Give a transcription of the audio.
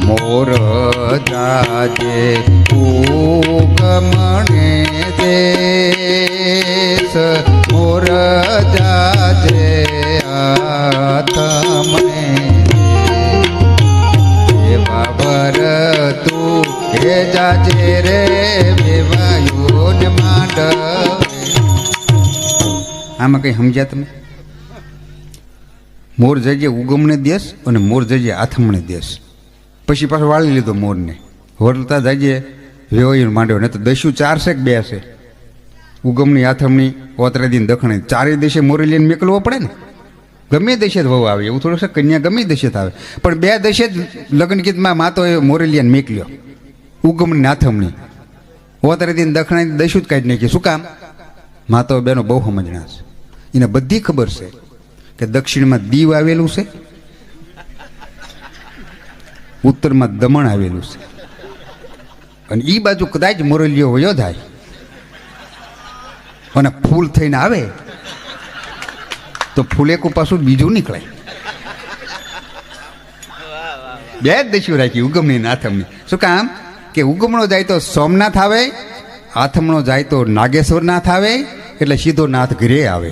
મોર જાજે ઉગમણે દેશ મોર જાજે આત્મને એવા વર તું હે જાજે રે વેવાયો ને માંડવે. આમાં કઈ સમજ્યા તમે? મોર જજે ઉગમણે દેશ અને મોર જજે આથમણે દેશ. પછી પાછો વાળી લીધો મોરને. વરતા જજે વેવાયું માંડ્યો ને તો દસ્યું 4 છે કે 2 છે? ઉગમની આથમણી ઓતરેદી દખણે ચારે દેશે મોરેલીને મેકલવો પડે ને. ગમે દેશે જ વહુ આવે એવું થોડું છે. કન્યા ગમે દેશે જ આવે પણ 2 દેશે જ લગ્ન ગીતમાં માતો એ મોરેલિયાને મેકલ્યો. ઉગમની આથમણી ઓતરેદી દખણે દસ્યું જ કાઢી નાખી. શું કામ? માતો બેનો બહુ સમજણા છે. એને બધી ખબર છે કે દક્ષિણમાં દીવ આવેલું છે, ઉત્તરમાં દમણ આવેલું છે અને એ બાજુ કદાચ મોરલીઓ વયો થાય અને ફૂલ થઈને આવે તો ફૂલેકું પાછું બીજું નીકળે. 2 જ દસ્યું રાખી ઉગમણી ને આથમણી. શું કામ? કે ઉગમણો જાય તો સોમનાથ આવે, આથમણો જાય તો નાગેશ્વર નાથ આવે એટલે સીધો નાથ ઘરે આવે.